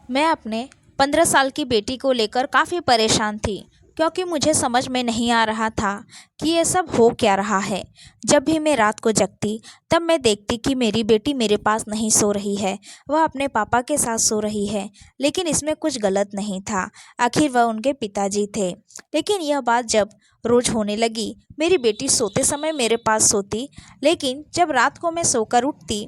मैं अपने 15 साल की बेटी को लेकर काफ़ी परेशान थी क्योंकि मुझे समझ में नहीं आ रहा था कि ये सब हो क्या रहा है। जब भी मैं रात को जगती तब मैं देखती कि मेरी बेटी मेरे पास नहीं सो रही है, वह अपने पापा के साथ सो रही है। लेकिन इसमें कुछ गलत नहीं था, आखिर वह उनके पिताजी थे। लेकिन यह बात जब रोज़ होने लगी, मेरी बेटी सोते समय मेरे पास सोती, लेकिन जब रात को मैं सोकर उठती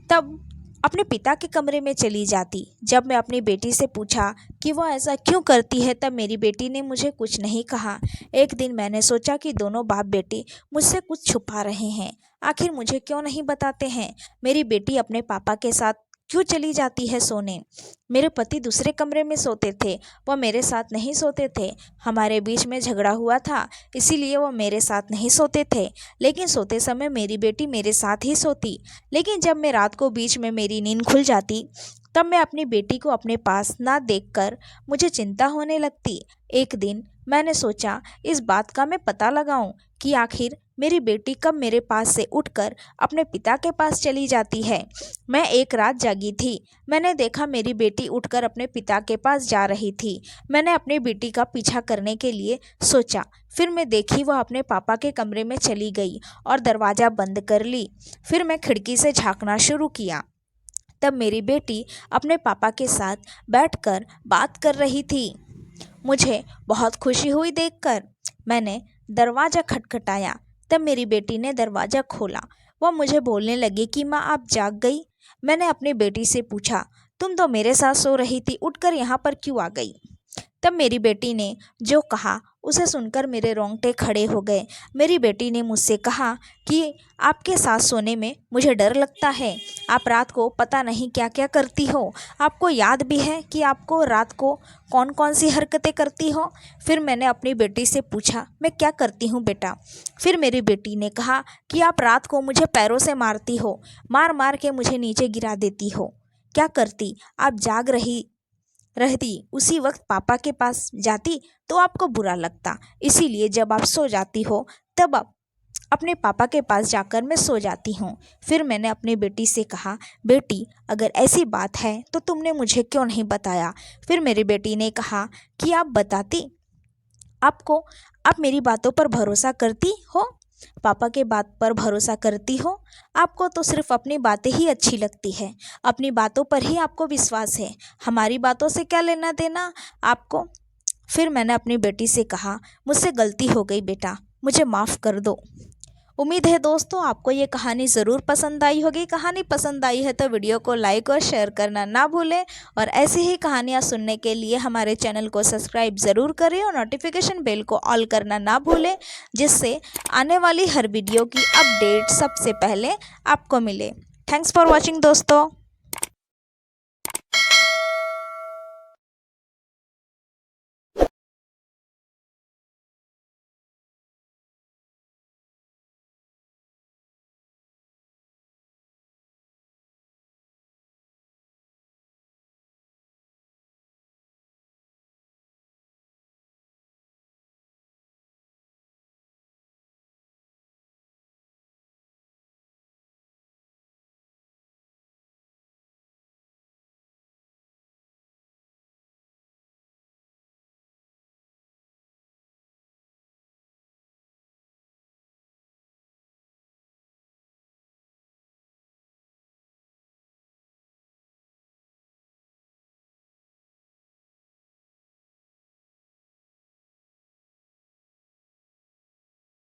तब अपने पिता के कमरे में चली जाती। जब मैं अपनी बेटी से पूछा कि वह ऐसा क्यों करती है, तब मेरी बेटी ने मुझे कुछ नहीं कहा। एक दिन मैंने सोचा कि दोनों बाप बेटी मुझसे कुछ छुपा रहे हैं। आखिर मुझे क्यों नहीं बताते हैं? मेरी बेटी अपने पापा के साथ क्यों चली जाती है सोने? मेरे पति दूसरे कमरे में सोते थे, वह मेरे साथ नहीं सोते थे। हमारे बीच में झगड़ा हुआ था, इसीलिए वह मेरे साथ नहीं सोते थे। लेकिन सोते समय मेरी बेटी मेरे साथ ही सोती। लेकिन जब मैं रात को बीच में मेरी नींद खुल जाती, तब मैं अपनी बेटी को अपने पास ना देखकर मुझे चिंता होने लगती। एक दिन मैंने सोचा इस बात का मैं पता लगाऊं कि आखिर मेरी बेटी कब मेरे पास से उठकर अपने पिता के पास चली जाती है। मैं एक रात जागी थी। मैंने देखा मेरी बेटी उठकर अपने पिता के पास जा रही थी। मैंने अपनी बेटी का पीछा करने के लिए सोचा। फिर मैं देखी वह अपने पापा के कमरे में चली गई और दरवाज़ा बंद कर ली। फिर मैं खिड़की से झांकना शुरू किया। तब मेरी बेटी अपने पापा के साथ बैठकर बात कर रही थी। मुझे बहुत खुशी हुई देखकर। मैंने दरवाज़ा खटखटाया। तब मेरी बेटी ने दरवाज़ा खोला। वह मुझे बोलने लगी कि माँ, आप जाग गई? मैंने अपनी बेटी से पूछा, तुम तो मेरे साथ सो रही थी, उठकर यहाँ पर क्यों आ गई? तब मेरी बेटी ने जो कहा उसे सुनकर मेरे रोंगटे खड़े हो गए। मेरी बेटी ने मुझसे कहा कि आपके साथ सोने में मुझे डर लगता है। आप रात को पता नहीं क्या क्या करती हो। आपको याद भी है कि आपको रात को कौन कौन सी हरकतें करती हो? फिर मैंने अपनी बेटी से पूछा, मैं क्या करती हूँ बेटा? फिर मेरी बेटी ने कहा कि आप रात को मुझे पैरों से मारती हो, मार मार के मुझे नीचे गिरा देती हो। क्या करती? आप जाग रही रहती उसी वक्त पापा के पास जाती तो आपको बुरा लगता, इसीलिए जब आप सो जाती हो तब आप अपने पापा के पास जाकर मैं सो जाती हूँ। फिर मैंने अपनी बेटी से कहा, बेटी अगर ऐसी बात है तो तुमने मुझे क्यों नहीं बताया? फिर मेरी बेटी ने कहा कि आप बताती, आपको आप मेरी बातों पर भरोसा करती हो, पापा के बात पर भरोसा करती हो। आपको तो सिर्फ अपनी बातें ही अच्छी लगती है, अपनी बातों पर ही आपको विश्वास है, हमारी बातों से क्या लेना देना आपको? फिर मैंने अपनी बेटी से कहा, मुझसे गलती हो गई बेटा, मुझे माफ़ कर दो। उम्मीद है दोस्तों आपको ये कहानी ज़रूर पसंद आई होगी। कहानी पसंद आई है तो वीडियो को लाइक और शेयर करना ना भूलें और ऐसी ही कहानियाँ सुनने के लिए हमारे चैनल को सब्सक्राइब ज़रूर करें और नोटिफिकेशन बेल को ऑल करना ना भूलें, जिससे आने वाली हर वीडियो की अपडेट सबसे पहले आपको मिले। थैंक्स फॉर वॉचिंग दोस्तों।